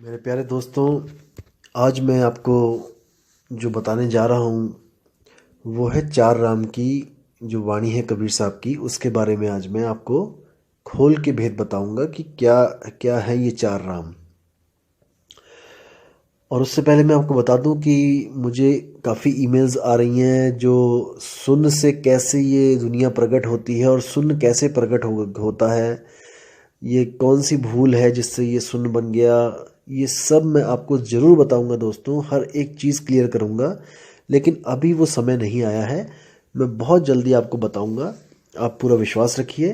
मेरे प्यारे दोस्तों, आज मैं आपको जो बताने जा रहा हूँ वो है चार राम की जो वाणी है कबीर साहब की। उसके बारे में आज मैं आपको खोल के भेद बताऊंगा कि क्या क्या है ये चार राम। और उससे पहले मैं आपको बता दूं कि मुझे काफ़ी ईमेल्स आ रही हैं जो सुन से कैसे ये दुनिया प्रकट होती है और सुन कैसे प्रकट होता है, ये कौन सी भूल है जिससे ये सुन बन गया। ये सब मैं आपको ज़रूर बताऊंगा दोस्तों, हर एक चीज़ क्लियर करूंगा। लेकिन अभी वो समय नहीं आया है, मैं बहुत जल्दी आपको बताऊंगा, आप पूरा विश्वास रखिए।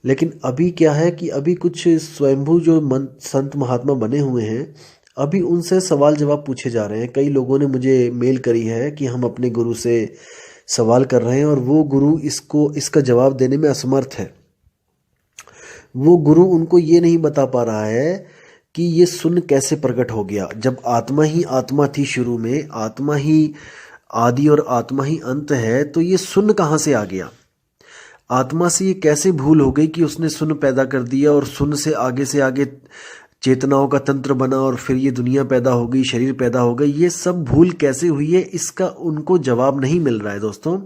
लेकिन अभी क्या है कि अभी कुछ स्वयंभू जो संत महात्मा बने हुए हैं, अभी उनसे सवाल जवाब पूछे जा रहे हैं। कई लोगों ने मुझे मेल करी है कि हम अपने गुरु से सवाल कर रहे हैं और वो गुरु इसका जवाब देने में असमर्थ है। वो गुरु उनको ये नहीं बता पा रहा है कि ये सुन कैसे प्रकट हो गया। जब आत्मा ही आत्मा थी शुरू में, आत्मा ही आदि और आत्मा ही अंत है, तो ये सुन कहाँ से आ गया? आत्मा से ये कैसे भूल हो गई कि उसने सुन पैदा कर दिया और सुन से आगे चेतनाओं का तंत्र बना और फिर ये दुनिया पैदा हो गई, शरीर पैदा हो गई। ये सब भूल कैसे हुई है, इसका उनको जवाब नहीं मिल रहा है दोस्तों।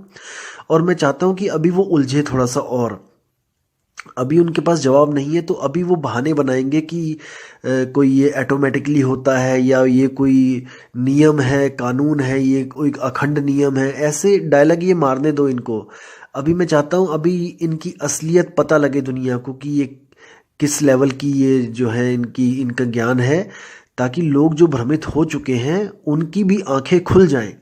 और मैं चाहता हूं कि अभी वो उलझे थोड़ा सा, और अभी उनके पास जवाब नहीं है तो अभी वो बहाने बनाएंगे कि कोई ये ऑटोमेटिकली होता है या ये कोई नियम है, कानून है, ये कोई अखंड नियम है। ऐसे डायलॉग ये मारने दो इनको। अभी मैं चाहता हूँ अभी इनकी असलियत पता लगे दुनिया को कि ये किस लेवल की ये जो है इनका ज्ञान है, ताकि लोग जो भ्रमित हो चुके हैं उनकी भी आंखें खुल जाएं।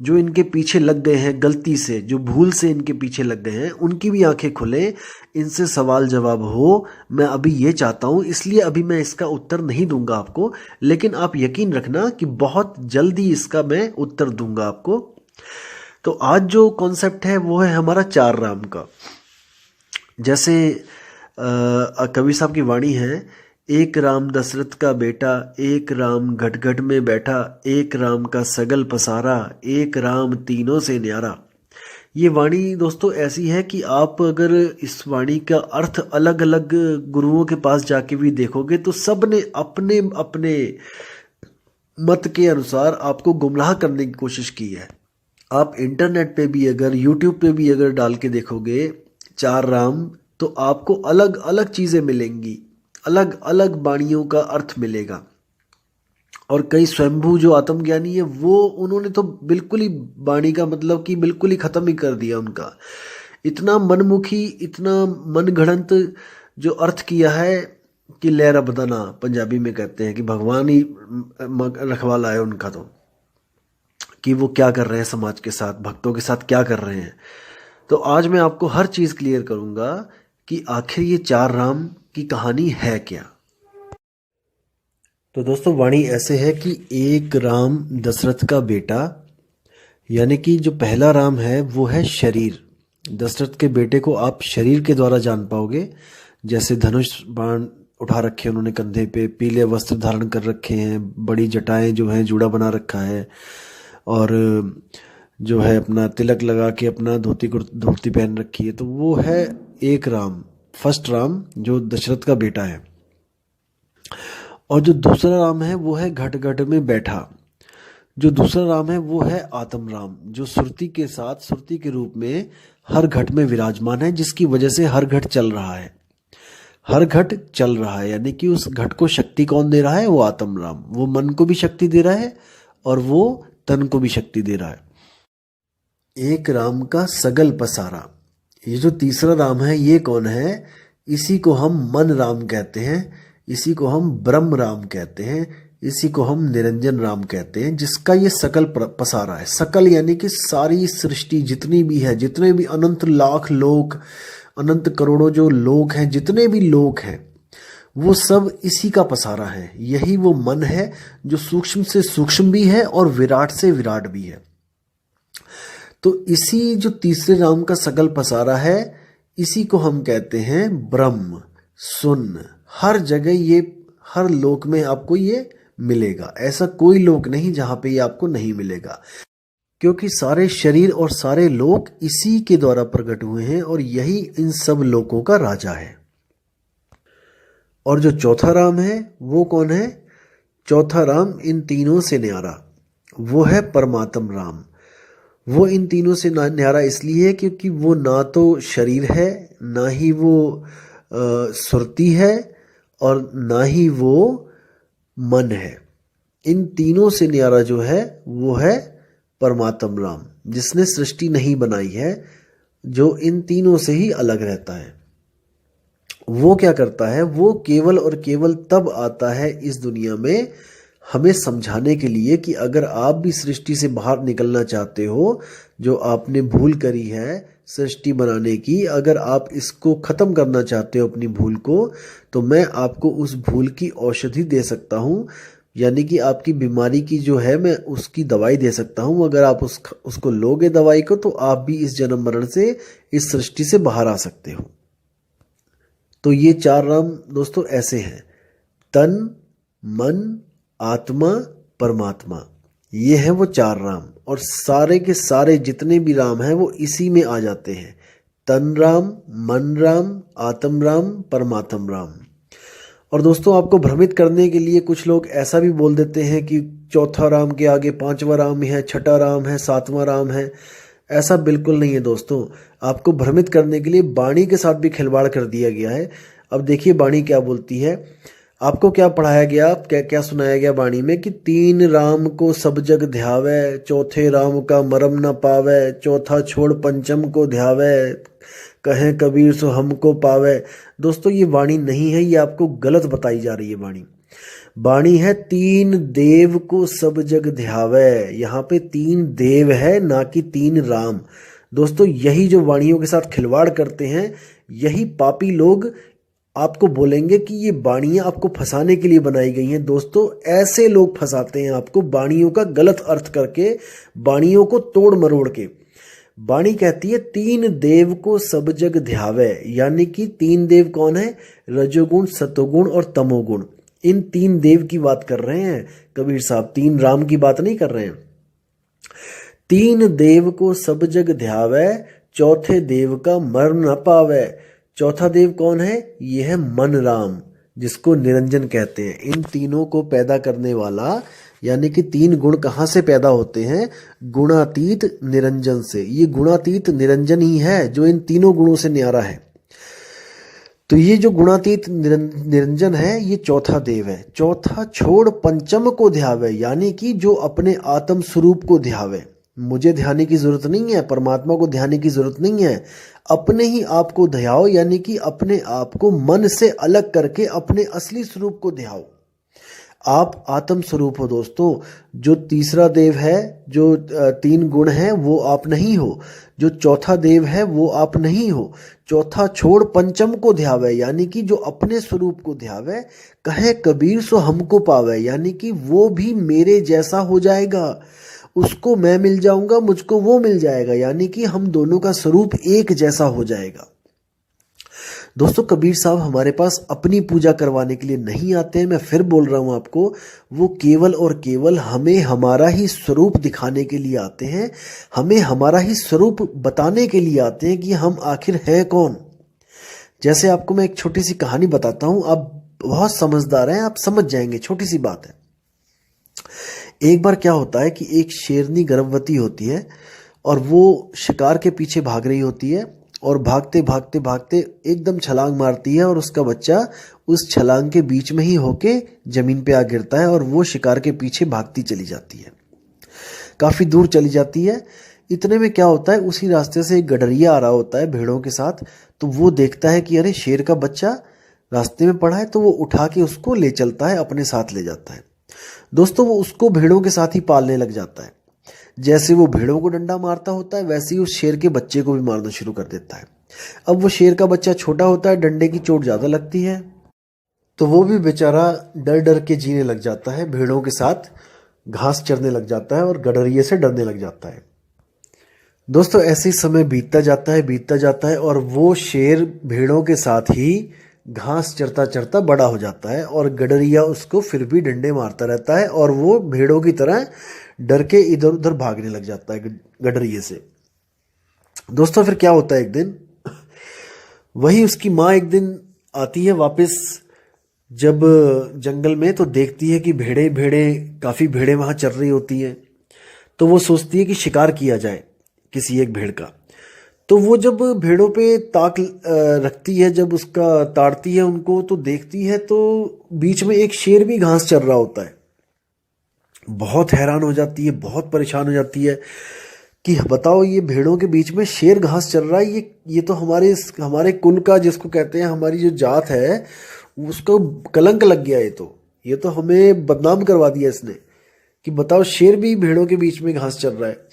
जो इनके पीछे लग गए हैं गलती से, जो भूल से इनके पीछे लग गए हैं, उनकी भी आंखें खुले, इनसे सवाल जवाब हो। मैं अभी ये चाहता हूँ, इसलिए अभी मैं इसका उत्तर नहीं दूंगा आपको, लेकिन आप यकीन रखना कि बहुत जल्दी इसका मैं उत्तर दूंगा आपको। तो आज जो कॉन्सेप्ट है वो है हमारा चार राम का। जैसे कबीर साहब की वाणी है, एक राम दशरथ का बेटा, एक राम घट घट में बैठा, एक राम का सगल पसारा, एक राम तीनों से न्यारा। ये वाणी दोस्तों ऐसी है कि आप अगर इस वाणी का अर्थ अलग अलग गुरुओं के पास जाके भी देखोगे तो सब ने अपने अपने मत के अनुसार आपको गुमराह करने की कोशिश की है। आप इंटरनेट पे भी अगर, यूट्यूब पे भी अगर डाल के देखोगे चार राम, तो आपको अलग अलग चीज़ें मिलेंगी, अलग अलग वाणियों का अर्थ मिलेगा। और कई स्वयंभू जो आत्मज्ञानी है वो उन्होंने तो बिल्कुल ही वाणी का मतलब कि बिल्कुल ही ख़त्म ही कर दिया उनका। इतना मनमुखी, इतना मनगढ़ंत जो अर्थ किया है कि लहरा बदना पंजाबी में कहते हैं कि भगवान ही रखवाला है उनका। तो कि वो क्या कर रहे हैं समाज के साथ, भक्तों के साथ क्या कर रहे हैं। तो आज मैं आपको हर चीज़ क्लियर करूंगा कि आखिर ये चार राम की कहानी है क्या। तो दोस्तों वाणी ऐसे है कि एक राम दशरथ का बेटा, यानी कि जो पहला राम है वो है शरीर। दशरथ के बेटे को आप शरीर के द्वारा जान पाओगे। जैसे धनुष बाण उठा रखे हैं उन्होंने कंधे पे, पीले वस्त्र धारण कर रखे हैं, बड़ी जटाएं जो हैं, जूड़ा बना रखा है, और जो है अपना तिलक लगा के अपना धोती पहन रखी है। तो वो है एक राम, फर्स्ट राम जो दशरथ का बेटा है। और जो दूसरा राम है वो है घट घट में बैठा। जो दूसरा राम है वो है आत्म राम, जो सुरती के साथ, सुरती के रूप में हर घट में विराजमान है, जिसकी वजह से हर घट चल रहा है। हर घट चल रहा है यानी कि उस घट को शक्ति कौन दे रहा है? वो आत्म राम। वो मन को भी शक्ति दे रहा है और वो तन को भी शक्ति दे रहा है। एक राम का सगल पसारा। ये जो तीसरा राम है ये कौन है? इसी को हम मन राम कहते हैं, इसी को हम ब्रह्म राम कहते हैं, इसी को हम निरंजन राम कहते हैं, जिसका ये सकल पसारा है। सकल यानी कि सारी सृष्टि जितनी भी है, जितने भी अनंत लाख लोक, अनंत करोड़ों जो लोक हैं, जितने भी लोक हैं, वो सब इसी का पसारा है। यही वो मन है जो सूक्ष्म से सूक्ष्म भी है और विराट से विराट भी है। तो इसी जो तीसरे राम का सकल पसारा है, इसी को हम कहते हैं ब्रह्म। सुन, हर जगह ये, हर लोक में आपको ये मिलेगा। ऐसा कोई लोक नहीं जहां पे ये आपको नहीं मिलेगा, क्योंकि सारे शरीर और सारे लोक इसी के द्वारा प्रकट हुए हैं और यही इन सब लोकों का राजा है। और जो चौथा राम है वो कौन है? चौथा राम इन तीनों से न्यारा, वो है परमात्म राम। वो इन तीनों से न्यारा इसलिए है क्योंकि वो ना तो शरीर है, ना ही वो सुरती है, और ना ही वो मन है। इन तीनों से न्यारा जो है वो है परमात्म राम, जिसने सृष्टि नहीं बनाई है, जो इन तीनों से ही अलग रहता है। वो क्या करता है, वो केवल और केवल तब आता है इस दुनिया में हमें समझाने के लिए कि अगर आप भी सृष्टि से बाहर निकलना चाहते हो, जो आपने भूल करी है सृष्टि बनाने की, अगर आप इसको खत्म करना चाहते हो अपनी भूल को, तो मैं आपको उस भूल की औषधि दे सकता हूँ, यानी कि आपकी बीमारी की जो है मैं उसकी दवाई दे सकता हूँ। अगर आप उसको लोगे दवाई को, तो आप भी इस जन्म मरण से, इस सृष्टि से बाहर आ सकते हो। तो ये 4 राम दोस्तों ऐसे हैं, तन, मन, आत्मा, परमात्मा। ये है वो 4 राम, और सारे के सारे जितने भी राम हैं वो इसी में आ जाते हैं, तन राम, मन राम, आत्म राम, परमात्म राम। और दोस्तों आपको भ्रमित करने के लिए कुछ लोग ऐसा भी बोल देते हैं कि चौथा राम के आगे 5वां राम है, छठा राम है, 7वां राम है। ऐसा बिल्कुल नहीं है दोस्तों। आपको भ्रमित करने के लिए वाणी के साथ भी खिलवाड़ कर दिया गया है। अब देखिए वाणी क्या बोलती है। आपको क्या पढ़ाया गया, क्या सुनाया गया वाणी में कि 3 राम को सब जग ध्यावे, चौथे राम का मरम न पावे, चौथा छोड़ पंचम को ध्यावे, कहें कबीर सो हमको पावे। दोस्तों ये वाणी नहीं है, ये आपको गलत बताई जा रही है वाणी। वाणी है 3 देव को सब जग ध्यावे। यहाँ पे 3 देव है, ना कि 3 राम। दोस्तों यही जो वाणियों के साथ खिलवाड़ करते हैं, यही पापी लोग आपको बोलेंगे कि ये वाणियां आपको फंसाने के लिए बनाई गई हैं। दोस्तों ऐसे लोग फंसाते हैं आपको वाणियों का गलत अर्थ करके, वाणियों को तोड़ मरोड़ के। वाणी कहती है 3 देव को सब जग ध्यावे, यानी कि 3 देव कौन है, रजोगुण, सतोगुण और तमोगुण। इन 3 देव की बात कर रहे हैं कबीर साहब, 3 राम की बात नहीं कर रहे हैं। 3 देव को सब जग ध्यावे, चौथे देव का मर न पावे। चौथा देव कौन है, ये है मन राम, जिसको निरंजन कहते हैं। इन तीनों को पैदा करने वाला, यानी कि 3 गुण कहाँ से पैदा होते हैं, गुणातीत निरंजन से। ये गुणातीत निरंजन ही है जो इन तीनों गुणों से न्यारा है। तो ये जो गुणातीत निरंजन है, ये चौथा देव है। चौथा छोड़ पंचम को ध्यावे, यानी कि जो अपने आत्म स्वरूप को ध्यावे। मुझे ध्याने की जरूरत नहीं है, परमात्मा को ध्याने की जरूरत नहीं है, अपने ही आप को ध्याओ, यानी कि अपने आप को मन से अलग करके अपने असली स्वरूप को ध्याओ। आप आत्म स्वरूप हो दोस्तों। जो तीसरा देव है, जो 3 गुण है, वो आप नहीं हो। जो चौथा देव है वो आप नहीं हो। चौथा छोड़ पंचम को ध्यावे, यानी कि जो अपने स्वरूप को ध्यावे, कहे कबीर सो हमको पावे, यानी कि वो भी मेरे जैसा हो जाएगा। उसको मैं मिल जाऊंगा, मुझको वो मिल जाएगा, यानी कि हम दोनों का स्वरूप एक जैसा हो जाएगा। दोस्तों कबीर साहब हमारे पास अपनी पूजा करवाने के लिए नहीं आते हैं, मैं फिर बोल रहा हूं आपको, वो केवल और केवल हमें हमारा ही स्वरूप दिखाने के लिए आते हैं, हमें हमारा ही स्वरूप बताने के लिए आते हैं कि हम आखिर हैं कौन। जैसे आपको मैं एक छोटी सी कहानी बताता हूं, आप बहुत समझदार हैं, आप समझ जाएंगे, छोटी सी बात है। एक बार क्या होता है कि एक शेरनी गर्भवती होती है और वो शिकार के पीछे भाग रही होती है, और भागते भागते भागते एकदम छलांग मारती है, और उसका बच्चा उस छलांग के बीच में ही होके जमीन पे आ गिरता है, और वो शिकार के पीछे भागती चली जाती है, काफी दूर चली जाती है। इतने में क्या होता है, उसी रास्ते से एक गडरिया आ रहा होता है भेड़ों के साथ। तो वो देखता है कि अरे शेर का बच्चा रास्ते में पड़ा है, तो वो उठा के उसको ले चलता है, अपने साथ ले जाता है। दोस्तों वो उसको भेड़ों के साथ ही पालने लग जाता है। जैसे वो भेड़ों को डंडा मारता होता है, वैसे ही उस शेर के बच्चे को भी मारना शुरू कर देता है। अब वो शेर का बच्चा छोटा होता है, डंडे की चोट ज्यादा लगती है, तो वो भी बेचारा डर डर के जीने लग जाता है, भेड़ों के साथ घास चरने लग जाता है और गडरिये से डरने लग जाता है। दोस्तों ऐसे ही समय बीतता जाता है और वो शेर भेड़ों के साथ ही घास चरता चरता बड़ा हो जाता है, और गडरिया उसको फिर भी डंडे मारता रहता है, और वो भेड़ों की तरह डर के इधर उधर भागने लग जाता है गडरिये से। दोस्तों फिर क्या होता है, एक दिन वही उसकी माँ एक दिन आती है वापस जब जंगल में तो देखती है कि भेड़े भेड़े काफ़ी भेड़े वहाँ चर रही होती हैं, तो वो सोचती है कि शिकार किया जाए किसी एक भेड़ का। तो वो जब भेड़ों पे ताक रखती है, जब उसका ताड़ती है उनको, तो देखती है तो बीच में एक शेर भी घास चर रहा होता है। बहुत हैरान हो जाती है, बहुत परेशान हो जाती है कि बताओ, ये भेड़ों के बीच में शेर घास चल रहा है, ये तो हमारे कुल का, जिसको कहते हैं हमारी जो जात है, उसको कलंक लग गया। ये तो हमें बदनाम करवा दिया इसने, कि बताओ शेर भी भेड़ों के बीच में घास चल रहा है।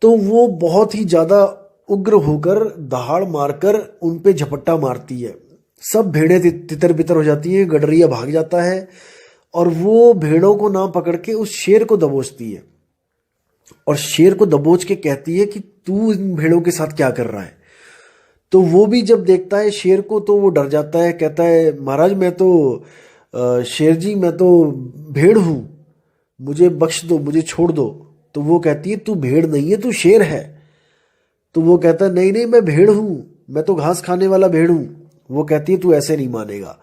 तो वो बहुत ही ज़्यादा उग्र होकर दहाड़ मारकर उन पे झपट्टा मारती है। सब भेड़ें तितर बितर हो जाती हैं, गडरिया भाग जाता है और वो भेड़ों को ना पकड़ के उस शेर को दबोचती है और शेर को दबोच के कहती है कि तू इन भेड़ों के साथ क्या कर रहा है। तो वो भी जब देखता है शेर को तो वो डर जाता है, कहता है महाराज मैं तो शेर जी, मैं तो भेड़ हूँ, मुझे बख्श दो, मुझे छोड़ दो। तो वो कहती है तू भेड़ नहीं है, तू शेर है। तो वो कहता है नहीं नहीं, मैं भेड़ हूँ, मैं तो घास खाने वाला भेड़ हूँ। वो कहती है तू ऐसे नहीं मानेगा।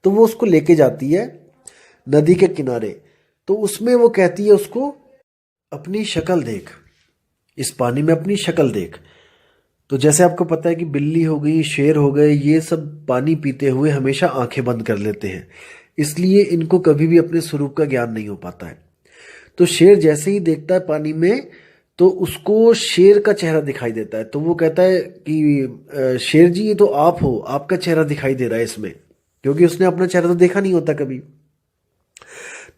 तो वो उसको लेके जाती है नदी के किनारे। तो उसमें वो कहती है उसको, अपनी शक्ल देख, इस पानी में अपनी शक्ल देख। तो जैसे आपको पता है कि बिल्ली हो गई, शेर हो गए, ये सब पानी पीते हुए हमेशा आंखें बंद कर लेते हैं, इसलिए इनको कभी भी अपने स्वरूप का ज्ञान नहीं हो पाता है। तो शेर जैसे ही देखता है पानी में, तो उसको शेर का चेहरा दिखाई देता है। तो वो कहता है कि शेर जी ये तो आप हो, आपका चेहरा दिखाई दे रहा है इसमें, क्योंकि उसने अपना चेहरा तो देखा नहीं होता कभी।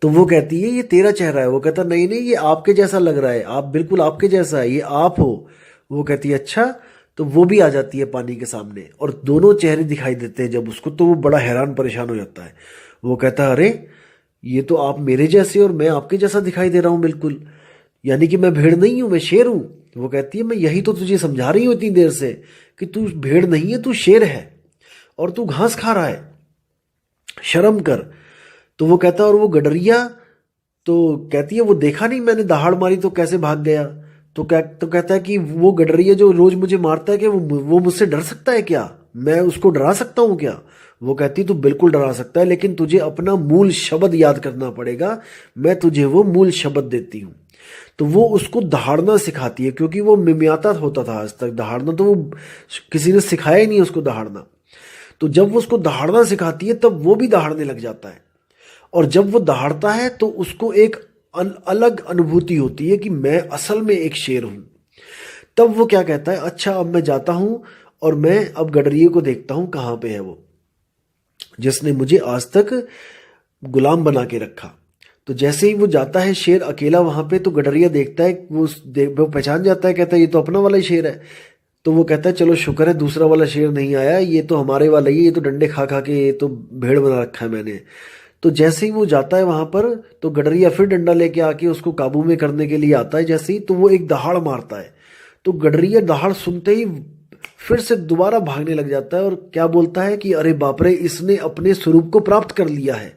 तो वो कहती है ये तेरा चेहरा है। वो कहता नहीं नहीं, ये आपके जैसा लग रहा है, आप बिल्कुल आपके जैसा है, ये आप हो। वो कहती है अच्छा। तो वो भी आ जाती है पानी के सामने और दोनों चेहरे दिखाई देते हैं जब उसको, तो वो बड़ा हैरान परेशान हो जाता है। वो कहता है अरे, ये तो आप मेरे जैसे और मैं आपके जैसा दिखाई दे रहा हूँ बिल्कुल, यानी कि मैं भेड़ नहीं हूँ, मैं शेर हूँ। वो कहती है मैं यही तो तुझे समझा रही हूँ इतनी देर से कि तू भेड़ नहीं है, तू शेर है और तू घास खा रहा है, शर्म कर। तो वो कहता है और वो गडरिया, तो कहती है वो देखा नहीं मैंने दहाड़ मारी तो कैसे भाग गया। तो कहता है कि वो गडरिया जो रोज मुझे मारता है, कि वो मुझसे डर सकता है क्या, मैं उसको डरा सकता हूँ क्या। वो कहती तू बिल्कुल डरा सकता है, लेकिन तुझे अपना मूल शब्द याद करना पड़ेगा, मैं तुझे वो मूल शब्द देती हूँ। तो वो उसको दहाड़ना सिखाती है, क्योंकि वो मिमियाता होता था आज तक, दहाड़ना तो वो किसी ने सिखाया ही नहीं उसको दहाड़ना। तो जब वो उसको दहाड़ना सिखाती है तब वो भी दहाड़ने लग जाता है, और जब वो दहाड़ता है तो उसको एक अलग अनुभूति होती है कि मैं असल में एक शेर हूं। तब वो क्या कहता है, अच्छा अब मैं जाता हूं और मैं अब गडरिये को देखता हूं कहां पे है वो, जिसने मुझे आज तक गुलाम बना के रखा। तो जैसे ही वो जाता है शेर अकेला वहां पे, तो गडरिया देखता है, वो पहचान जाता है, कहता है ये तो अपना वाला ही शेर है। तो वो कहता है चलो शुक्र है दूसरा वाला शेर नहीं आया, ये तो हमारे वाला ही है, ये तो डंडे खा खा के ये तो भेड़ बना रखा है मैंने। तो जैसे ही वो जाता है वहां पर, तो गडरिया फिर डंडा लेके आके उसको काबू में करने के लिए आता है। जैसे ही तो वो एक दहाड़ मारता है, तो गडरिया दहाड़ सुनते ही फिर से दोबारा भागने लग जाता है और क्या बोलता है कि अरे बाप रे, इसने अपने स्वरूप को प्राप्त कर लिया है,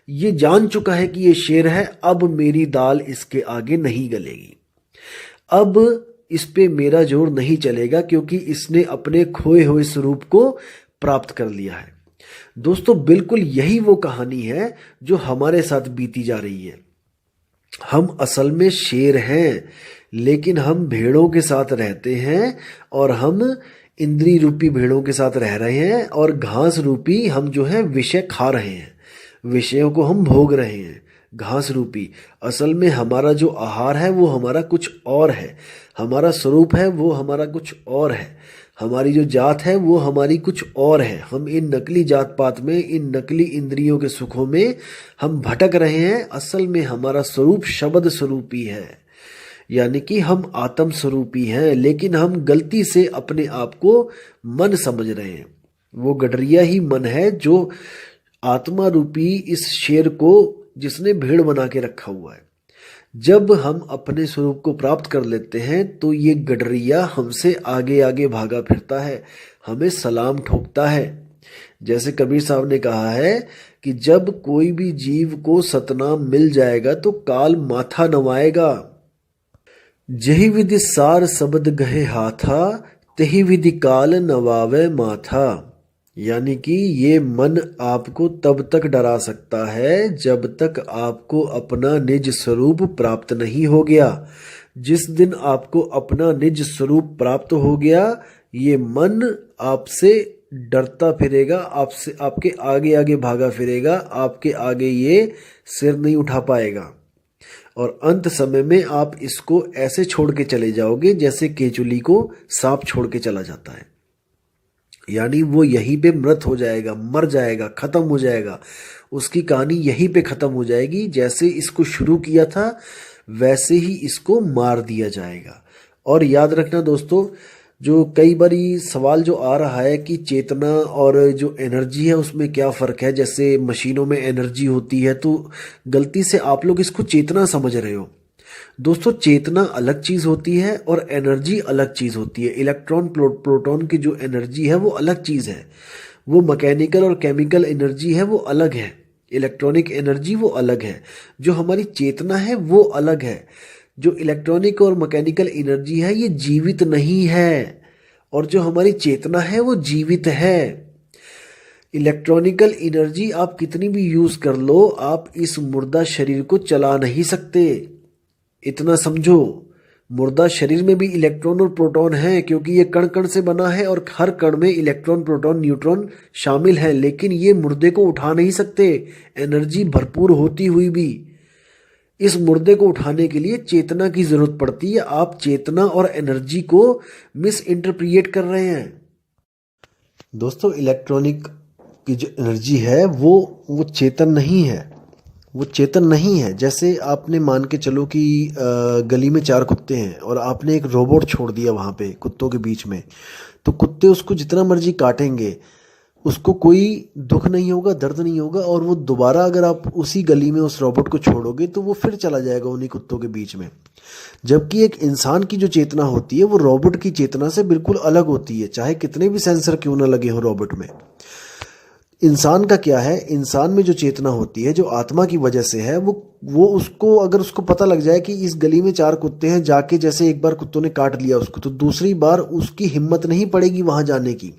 ये जान चुका है कि ये शेर है, अब मेरी दाल इसके आगे नहीं गलेगी, अब इस पे मेरा जोर नहीं चलेगा, क्योंकि इसने अपने खोए हुए स्वरूप को प्राप्त कर लिया है। दोस्तों बिल्कुल यही वो कहानी है जो हमारे साथ बीती जा रही है। हम असल में शेर हैं, लेकिन हम भेड़ों के साथ रहते हैं, और हम इंद्री रूपी भेड़ों के साथ रह रहे हैं, और घास रूपी हम जो है विषय खा रहे हैं, विषयों को हम भोग रहे हैं घास रूपी। असल में हमारा जो आहार है वो हमारा कुछ और है, हमारा स्वरूप है वो हमारा कुछ और है, हमारी जो जात है वो हमारी कुछ और है। हम इन नकली जात पात में, इन नकली इंद्रियों के सुखों में हम भटक रहे हैं। असल में हमारा स्वरूप शब्द स्वरूपी है, यानी कि हम आत्म स्वरूपी हैं, लेकिन हम गलती से अपने आप को मन समझ रहे हैं। वो गडरिया ही मन है जो आत्मा रूपी इस शेर को, जिसने भेड़ बना के रखा हुआ है। जब हम अपने स्वरूप को प्राप्त कर लेते हैं तो ये गडरिया हमसे आगे आगे भागा फिरता है, हमें सलाम ठोकता है। जैसे कबीर साहब ने कहा है कि जब कोई भी जीव को सतनाम मिल जाएगा तो काल माथा नवाएगा। जही विधि सार शब्द गहे हाथा, तही विधि काल नवावे माथा। यानी कि ये मन आपको तब तक डरा सकता है जब तक आपको अपना निज स्वरूप प्राप्त नहीं हो गया। जिस दिन आपको अपना निज स्वरूप प्राप्त हो गया, ये मन आपसे डरता फिरेगा, आपसे आपके आगे आगे भागा फिरेगा, आपके आगे ये सिर नहीं उठा पाएगा। और अंत समय में आप इसको ऐसे छोड़ के चले जाओगे जैसे केचुली को सांप छोड़ के चला जाता है। यानी वो यहीं पे मृत हो जाएगा, मर जाएगा, खत्म हो जाएगा। उसकी कहानी यहीं पे खत्म हो जाएगी। जैसे इसको शुरू किया था वैसे ही इसको मार दिया जाएगा। और याद रखना दोस्तों, जो कई बारी सवाल जो आ रहा है कि चेतना और जो एनर्जी है उसमें क्या फ़र्क है, जैसे मशीनों में एनर्जी होती है, तो गलती से आप लोग इसको चेतना समझ रहे हो। दोस्तों, चेतना अलग चीज़ होती है और एनर्जी अलग चीज़ होती है। इलेक्ट्रॉन प्रोटॉन की जो एनर्जी है वो अलग चीज़ है। वो मैकेनिकल और केमिकल एनर्जी है वो अलग है। इलेक्ट्रॉनिक एनर्जी वो अलग है। जो हमारी चेतना है वो अलग है। जो इलेक्ट्रॉनिक और मैकेनिकल एनर्जी है ये जीवित नहीं है, और जो हमारी चेतना है वो जीवित है। इलेक्ट्रॉनिकल एनर्जी आप कितनी भी यूज़ कर लो, आप इस मुर्दा शरीर को चला नहीं सकते। इतना समझो, मुर्दा शरीर में भी इलेक्ट्रॉन और प्रोटॉन है, क्योंकि ये कण कण से बना है और हर कण में इलेक्ट्रॉन प्रोटॉन न्यूट्रॉन शामिल है। लेकिन ये मुर्दे को उठा नहीं सकते, एनर्जी भरपूर होती हुई भी। इस मुर्दे को उठाने के लिए चेतना की जरूरत पड़ती है। आप चेतना और एनर्जी को मिस इंटरप्रिएट कर रहे हैं। दोस्तों, इलेक्ट्रॉनिक की जो एनर्जी है वो चेतन नहीं है, वो चेतन नहीं है। जैसे आपने मान के चलो कि गली में 4 कुत्ते हैं और आपने एक रोबोट छोड़ दिया वहाँ पे कुत्तों के बीच में, तो कुत्ते उसको जितना मर्जी काटेंगे, उसको कोई दुख नहीं होगा, दर्द नहीं होगा, और वो दोबारा अगर आप उसी गली में उस रोबोट को छोड़ोगे तो वो फिर चला जाएगा उन्हीं कुत्तों के बीच में। जबकि एक इंसान की जो चेतना होती है वो रोबोट की चेतना से बिल्कुल अलग होती है, चाहे कितने भी सेंसर क्यों ना लगे हो रोबोट में। इंसान का क्या है, इंसान में जो चेतना होती है, जो आत्मा की वजह से है, वो उसको अगर उसको पता लग जाए कि इस गली में 4 कुत्ते हैं, जाके जैसे एक बार कुत्तों ने काट लिया उसको, तो दूसरी बार उसकी हिम्मत नहीं पड़ेगी वहां जाने की।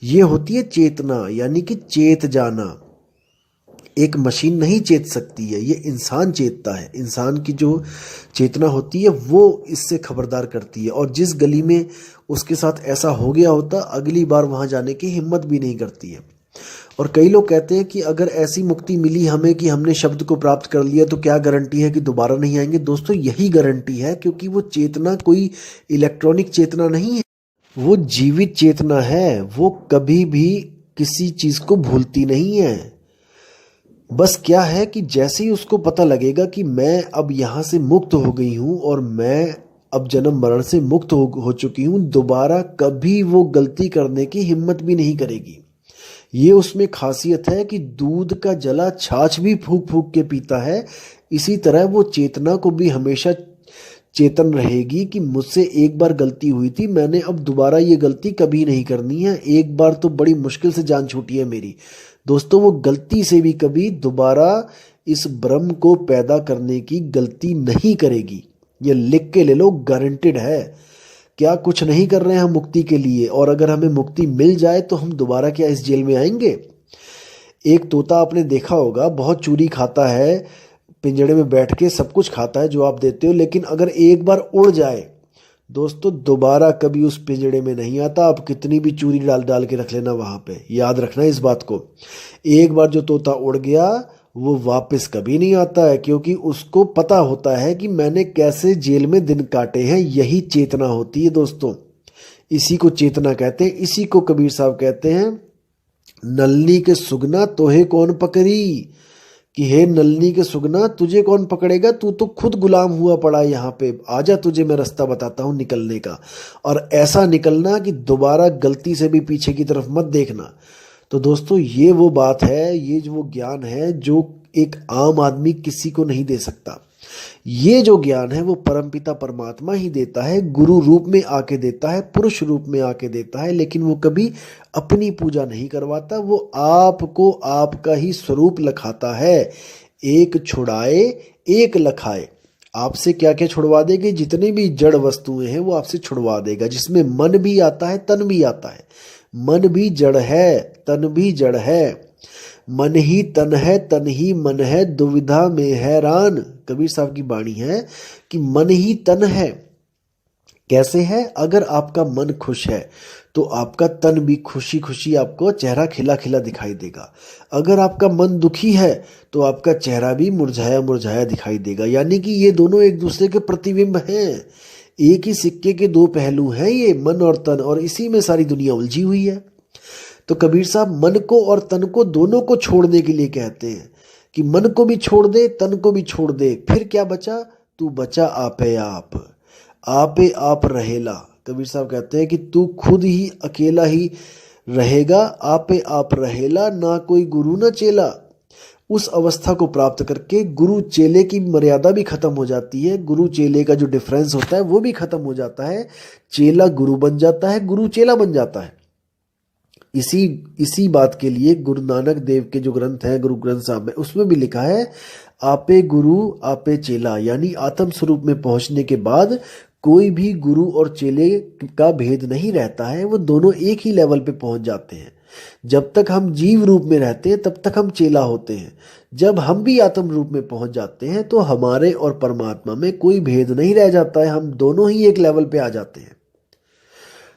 ये होती है चेतना, यानी कि चेत जाना। एक मशीन नहीं चेत सकती है, ये इंसान चेतता है। इंसान की जो चेतना होती है वो इससे खबरदार करती है, और जिस गली में उसके साथ ऐसा हो गया होता, अगली बार वहां जाने की हिम्मत भी नहीं करती है। और कई लोग कहते हैं कि अगर ऐसी मुक्ति मिली हमें कि हमने शब्द को प्राप्त कर लिया, तो क्या गारंटी है कि दोबारा नहीं आएंगे। दोस्तों, यही गारंटी है, क्योंकि वो चेतना कोई इलेक्ट्रॉनिक चेतना नहीं है, वो जीवित चेतना है। वो कभी भी किसी चीज को भूलती नहीं है। बस क्या है कि जैसे ही उसको पता लगेगा कि मैं अब यहां से मुक्त हो गई हूं और मैं अब जन्म मरण से मुक्त हो चुकी हूं, दोबारा कभी वो गलती करने की हिम्मत भी नहीं करेगी। ये उसमें खासियत है कि दूध का जला छाछ भी फूक फूक के पीता है। इसी तरह वो चेतना को भी हमेशा चेतन रहेगी कि मुझसे एक बार गलती हुई थी, मैंने अब दोबारा ये गलती कभी नहीं करनी है। एक बार तो बड़ी मुश्किल से जान छूटी है मेरी। दोस्तों, वो गलती से भी कभी दोबारा इस ब्रह्म को पैदा करने की गलती नहीं करेगी। ये लिख के ले लो, गारंटेड है। क्या कुछ नहीं कर रहे हैं हम मुक्ति के लिए, और अगर हमें मुक्ति मिल जाए तो हम दोबारा क्या इस जेल में आएंगे। एक तोता आपने देखा होगा, बहुत चूरी खाता है, पिंजड़े में बैठ के सब कुछ खाता है जो आप देते हो, लेकिन अगर एक बार उड़ जाए दोस्तों, दोबारा कभी उस पिंजड़े में नहीं आता। आप कितनी भी चूरी डाल डाल के रख लेना वहां पे, याद रखना इस बात को। एक बार जो तोता उड़ गया वो वापस कभी नहीं आता है, क्योंकि उसको पता होता है कि मैंने कैसे जेल में दिन काटे हैं। यही चेतना होती है दोस्तों, इसी को चेतना कहते हैं। इसी को कबीर साहब कहते हैं, नलनी के सुगना तोहे कौन पकड़ी, कि हे नलनी के सुगना तुझे कौन पकड़ेगा, तू तो खुद गुलाम हुआ पड़ा है यहाँ पे, आजा तुझे मैं रास्ता बताता हूँ निकलने का। और ऐसा निकलना कि दोबारा गलती से भी पीछे की तरफ मत देखना। तो दोस्तों, ये वो बात है, ये जो वो ज्ञान है जो एक आम आदमी किसी को नहीं दे सकता। ये जो ज्ञान है वो परमपिता परमात्मा ही देता है, गुरु रूप में आके देता है, पुरुष रूप में आके देता है। लेकिन वो कभी अपनी पूजा नहीं करवाता, वो आपको आपका ही स्वरूप लखाता है। एक छुड़ाए एक लखाए। आपसे क्या क्या छुड़वा देगी, जितनी भी जड़ वस्तुएं हैं वो आपसे छुड़वा देगा, जिसमें मन भी आता है, तन भी आता है। मन भी जड़ है तन भी जड़ है, मन ही तन है तन ही मन है, दुविधा में हैरान। कबीर साहब की वाणी है कि मन ही तन है। कैसे है? अगर आपका मन खुश है तो आपका तन भी खुशी खुशी, आपको चेहरा खिला खिला दिखाई देगा। अगर आपका मन दुखी है तो आपका चेहरा भी मुरझाया मुरझाया दिखाई देगा। यानी कि ये दोनों एक दूसरे के प्रतिबिंब हैं, एक ही सिक्के के दो पहलू हैं ये मन और तन, और इसी में सारी दुनिया उलझी हुई है। तो कबीर साहब मन को और तन को दोनों को छोड़ने के लिए कहते हैं कि मन को भी छोड़ दे, तन को भी छोड़ दे, फिर क्या बचा? तू बचा आपे आप, आपे आप रहेला। कबीर साहब कहते हैं कि तू खुद ही अकेला ही रहेगा, आपे आप रहेला, ना कोई गुरु ना चेला। उस अवस्था को प्राप्त करके गुरु चेले की मर्यादा भी खत्म हो जाती है, गुरु चेले का जो डिफरेंस होता है वो भी खत्म हो जाता है, चेला गुरु बन जाता है, गुरु चेला बन जाता है। इसी बात के लिए गुरु नानक देव के जो ग्रंथ हैं, गुरु ग्रंथ साहब में, उसमें भी लिखा है आपे गुरु आपे चेला। यानी आत्म स्वरूप में पहुंचने के बाद कोई भी गुरु और चेले का भेद नहीं रहता है, वो दोनों एक ही लेवल पे पहुंच जाते हैं। जब तक हम जीव रूप में रहते हैं तब तक हम चेला होते हैं, जब हम भी आत्म रूप में पहुंच जाते हैं तो हमारे और परमात्मा में कोई भेद नहीं रह जाता है, हम दोनों ही एक लेवल पे आ जाते हैं।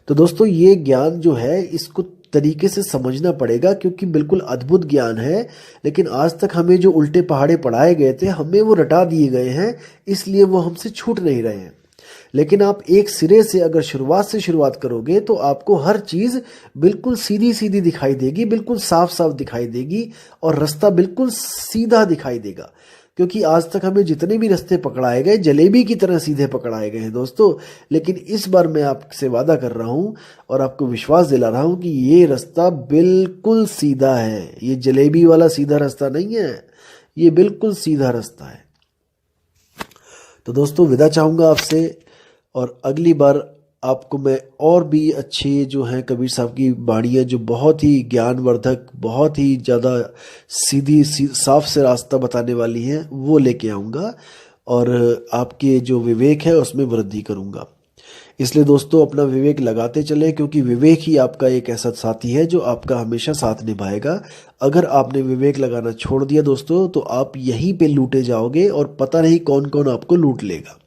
तो दोस्तों ये ज्ञान जो है इसको तरीके से समझना पड़ेगा, क्योंकि बिल्कुल अद्भुत ज्ञान है, लेकिन आज तक हमें जो उल्टे पहाड़े पढ़ाए गए थे हमें वो रटा दिए गए हैं, इसलिए वो हमसे छूट नहीं रहे हैं। लेकिन आप एक सिरे से अगर शुरुआत करोगे तो आपको हर चीज बिल्कुल सीधी सीधी दिखाई देगी, बिल्कुल साफ साफ दिखाई देगी, और रास्ता बिल्कुल सीधा दिखाई देगा। क्योंकि आज तक हमें जितने भी रास्ते पकड़ाए गए जलेबी की तरह सीधे पकड़ाए गए हैं दोस्तों, लेकिन इस बार मैं आपसे वादा कर रहा हूं और आपको विश्वास दिला रहा हूं कि ये रास्ता बिल्कुल सीधा है, ये जलेबी वाला सीधा रास्ता नहीं है, ये बिल्कुल सीधा रास्ता है। तो दोस्तों विदा चाहूंगा आपसे, और अगली बार आपको मैं और भी अच्छे जो हैं कबीर साहब की वाणियाँ जो बहुत ही ज्ञानवर्धक, बहुत ही ज़्यादा साफ से रास्ता बताने वाली हैं वो लेके आऊँगा, और आपके जो विवेक है उसमें वृद्धि करूँगा। इसलिए दोस्तों अपना विवेक लगाते चले, क्योंकि विवेक ही आपका एक ऐसा साथी है जो आपका हमेशा साथ निभाएगा। अगर आपने विवेक लगाना छोड़ दिया दोस्तों तो आप यहीं पे लूटे जाओगे और पता नहीं कौन कौन आपको लूट लेगा।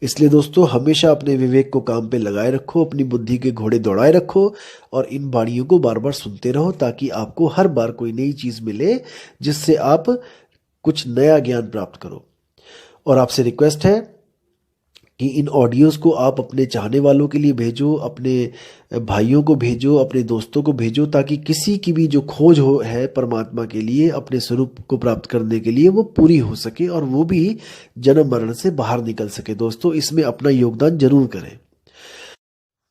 इसलिए दोस्तों हमेशा अपने विवेक को काम पे लगाए रखो, अपनी बुद्धि के घोड़े दौड़ाए रखो, और इन वाणियों को बार बार सुनते रहो, ताकि आपको हर बार कोई नई चीज़ मिले जिससे आप कुछ नया ज्ञान प्राप्त करो। और आपसे रिक्वेस्ट है कि इन ऑडियोज़ को आप अपने चाहने वालों के लिए भेजो, अपने भाइयों को भेजो, अपने दोस्तों को भेजो, ताकि किसी की भी जो खोज है परमात्मा के लिए, अपने स्वरूप को प्राप्त करने के लिए, वो पूरी हो सके और वो भी जन्म मरण से बाहर निकल सके। दोस्तों इसमें अपना योगदान जरूर करें।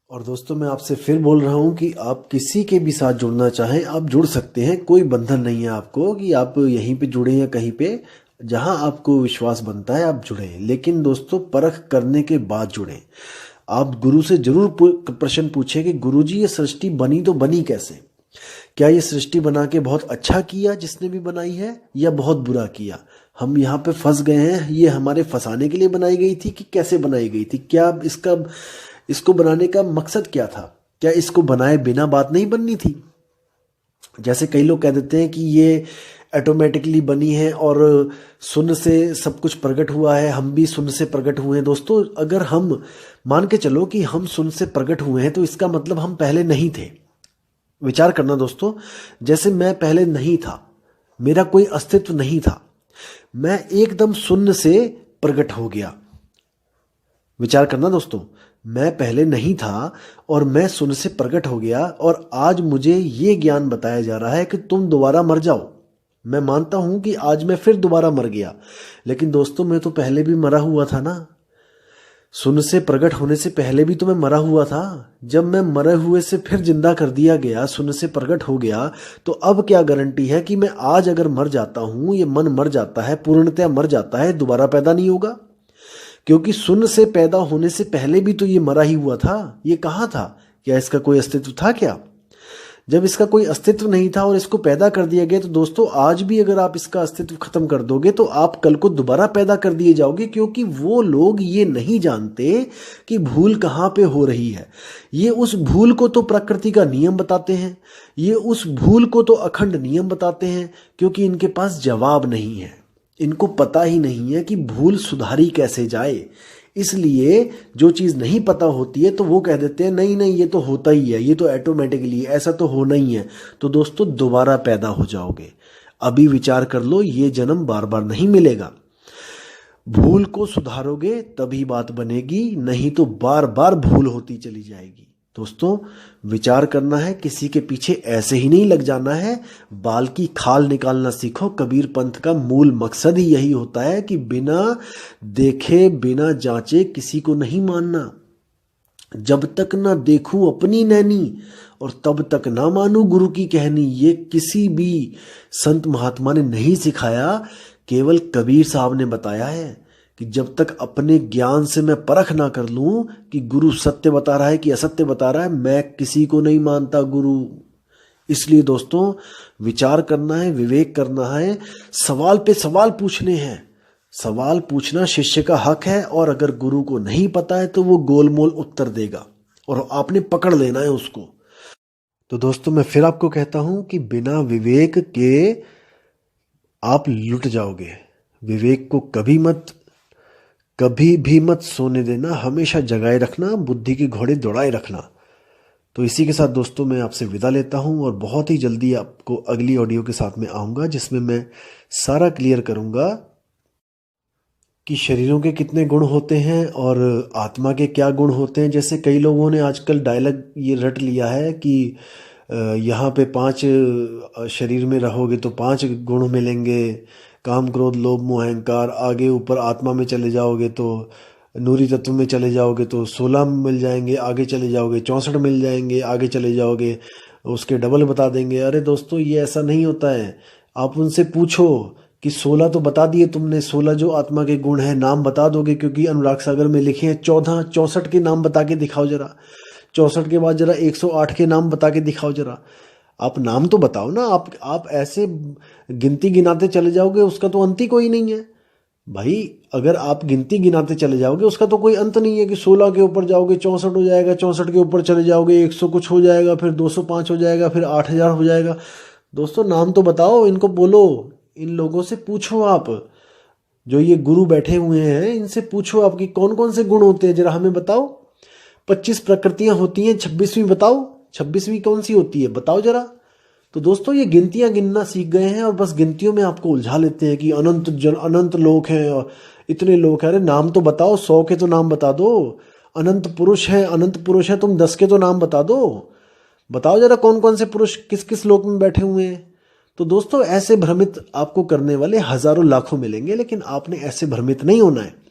और दोस्तों मैं आपसे फिर बोल रहा हूँ कि आप किसी के भी साथ जुड़ना चाहें आप जुड़ सकते हैं, कोई बंधन नहीं है आपको कि आप यहीं पे जुड़ें या कहीं पे, जहां आपको विश्वास बनता है आप जुड़ें, लेकिन दोस्तों परख करने के बाद जुड़ें। आप गुरु से जरूर प्रश्न पूछें कि गुरुजी ये सृष्टि बनी तो बनी कैसे? क्या ये सृष्टि बना के बहुत अच्छा किया जिसने भी बनाई है, या बहुत बुरा किया? हम यहाँ पे फंस गए हैं, ये हमारे फंसाने के लिए बनाई गई थी कि कैसे बनाई गई थी? क्या इसको बनाने का मकसद क्या था? क्या इसको बनाए बिना बात नहीं बननी थी? जैसे कई लोग कह देते हैं कि ये ऑटोमेटिकली बनी है और शून्य से सब कुछ प्रकट हुआ है, हम भी शून्य से प्रकट हुए हैं। दोस्तों अगर हम मान के चलो कि हम शून्य से प्रकट हुए हैं तो इसका मतलब हम पहले नहीं थे। विचार करना दोस्तों, जैसे मैं पहले नहीं था, मेरा कोई अस्तित्व नहीं था, मैं एकदम शून्य से प्रकट हो गया। विचार करना दोस्तों, मैं पहले नहीं था और मैं शून्य से प्रकट हो गया, और आज मुझे ये ज्ञान बताया जा रहा है कि तुम दोबारा मर जाओ। मैं मानता हूं कि आज मैं फिर दोबारा मर गया, लेकिन दोस्तों मैं तो पहले भी मरा हुआ था ना। शून्य से प्रकट होने से पहले भी तो मैं मरा हुआ था। जब मैं मरे हुए से फिर जिंदा कर दिया गया, शून्य से प्रकट हो गया, तो अब क्या गारंटी है कि मैं आज अगर मर जाता हूं, ये मन मर जाता है, पूर्णतया मर जाता है, दोबारा पैदा नहीं होगा? क्योंकि शून्य से पैदा होने से पहले भी तो ये मरा ही हुआ था। ये कहाँ था? क्या इसका कोई अस्तित्व था क्या? जब इसका कोई अस्तित्व नहीं था और इसको पैदा कर दिया गया, तो दोस्तों आज भी अगर आप इसका अस्तित्व खत्म कर दोगे तो आप कल को दोबारा पैदा कर दिए जाओगे, क्योंकि वो लोग ये नहीं जानते कि भूल कहाँ पे हो रही है। ये उस भूल को तो प्रकृति का नियम बताते हैं, ये उस भूल को तो अखंड नियम बताते हैं, क्योंकि इनके पास जवाब नहीं है, इनको पता ही नहीं है कि भूल सुधारी कैसे जाए। इसलिए जो चीज़ नहीं पता होती है तो वो कह देते हैं नहीं नहीं ये तो होता ही है, ये तो ऑटोमेटिकली ऐसा तो होना ही है। तो दोस्तों दोबारा पैदा हो जाओगे। अभी विचार कर लो, ये जन्म बार बार नहीं मिलेगा। भूल को सुधारोगे तभी बात बनेगी, नहीं तो बार बार भूल होती चली जाएगी। दोस्तों विचार करना है, किसी के पीछे ऐसे ही नहीं लग जाना है। बाल की खाल निकालना सीखो। कबीर पंथ का मूल मकसद ही यही होता है कि बिना देखे बिना जांचे किसी को नहीं मानना। जब तक ना देखूं अपनी नैनी और तब तक ना मानूं गुरु की कहनी। ये किसी भी संत महात्मा ने नहीं सिखाया, केवल कबीर साहब ने बताया है कि जब तक अपने ज्ञान से मैं परख ना कर लूं कि गुरु सत्य बता रहा है कि असत्य बता रहा है, मैं किसी को नहीं मानता गुरु। इसलिए दोस्तों विचार करना है, विवेक करना है, सवाल पे सवाल पूछने हैं। सवाल पूछना शिष्य का हक है, और अगर गुरु को नहीं पता है तो वो गोलमोल उत्तर देगा और आपने पकड़ लेना है उसको। तो दोस्तों मैं फिर आपको कहता हूं कि बिना विवेक के आप लुट जाओगे। विवेक को कभी भी मत सोने देना, हमेशा जगाए रखना, बुद्धि के घोड़े दौड़ाए रखना। तो इसी के साथ दोस्तों मैं आपसे विदा लेता हूं, और बहुत ही जल्दी आपको अगली ऑडियो के साथ में आऊँगा, जिसमें मैं सारा क्लियर करूँगा कि शरीरों के कितने गुण होते हैं और आत्मा के क्या गुण होते हैं। जैसे कई लोगों ने आजकल डायलॉग ये रट लिया है कि यहाँ पे 5 शरीर में रहोगे तो 5 गुण मिलेंगे, काम क्रोध लोभ मोह अहंकार। आगे ऊपर आत्मा में चले जाओगे तो नूरी तत्व में चले जाओगे तो 16 मिल जाएंगे, आगे चले जाओगे 64 मिल जाएंगे, आगे चले जाओगे उसके डबल बता देंगे। अरे दोस्तों ये ऐसा नहीं होता है। आप उनसे पूछो कि 16 तो बता दिए तुमने, 16 जो आत्मा के गुण हैं नाम बता दोगे, क्योंकि अनुराग सागर में लिखे हैं 14, 64 के नाम बता के दिखाओ जरा। 64 के बाद जरा 108 के नाम बता के दिखाओ जरा। आप नाम तो बताओ ना। आप ऐसे गिनती गिनाते चले जाओगे, उसका तो अंत ही कोई नहीं है भाई। अगर आप गिनती गिनाते चले जाओगे उसका तो कोई अंत नहीं है कि 16 के ऊपर जाओगे 64 हो जाएगा, 64 के ऊपर चले जाओगे 100 कुछ हो जाएगा, फिर 205 हो जाएगा, फिर 8000 हो जाएगा। दोस्तों नाम तो बताओ, इनको बोलो, इन लोगों से पूछो। आप जो ये गुरु बैठे हुए हैं इनसे पूछो आपकी कौन कौन से गुण होते हैं, जरा हमें बताओ। 25 प्रकृतियां होती हैं, 26वीं बताओ, 26वीं कौन सी होती है बताओ जरा। तो दोस्तों ये गिनतियां गिनना सीख गए हैं और बस गिनतियों में आपको उलझा लेते हैं कि अनंत लोक हैं और इतने लोग हैं। अरे नाम तो बताओ, 100 के तो नाम बता दो। अनंत पुरुष है, तुम 10 के तो नाम बता दो। बताओ जरा कौन कौन से पुरुष किस किस लोक में बैठे हुए हैं। तो दोस्तों ऐसे भ्रमित आपको करने वाले हजारों लाखों मिलेंगे, लेकिन आपने ऐसे भ्रमित नहीं होना है।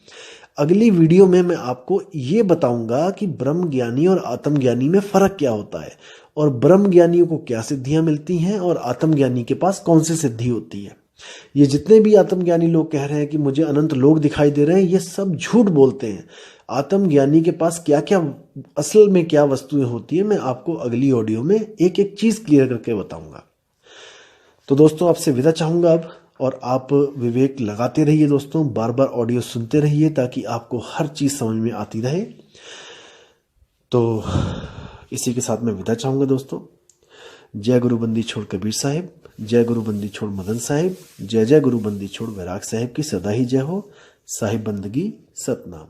अगली वीडियो में मैं आपको ये बताऊंगा कि ब्रह्म ज्ञानी और आत्मज्ञानी में फर्क क्या होता है, और ब्रह्म ज्ञानियों को क्या सिद्धियां मिलती हैं और आत्मज्ञानी के पास कौन सी सिद्धि होती है। ये जितने भी आत्मज्ञानी लोग कह रहे हैं कि मुझे अनंत लोग दिखाई दे रहे हैं, ये सब झूठ बोलते हैं। आत्मज्ञानी के पास क्या क्या असल में क्या वस्तुएं होती है, मैं आपको अगली ऑडियो में एक एक चीज क्लियर करके बताऊंगा। तो दोस्तों आपसे विदा चाहूंगा अब, और आप विवेक लगाते रहिए दोस्तों, बार बार ऑडियो सुनते रहिए ताकि आपको हर चीज समझ में आती रहे। तो इसी के साथ मैं विदा चाहूंगा दोस्तों। जय गुरु बंदी छोड़ कबीर साहिब, जय गुरु बंदी छोड़ मदन साहिब, जय जय गुरु बंदी छोड़ वैराग साहिब की सदा ही जय हो। साहिब बंदगी सतनाम।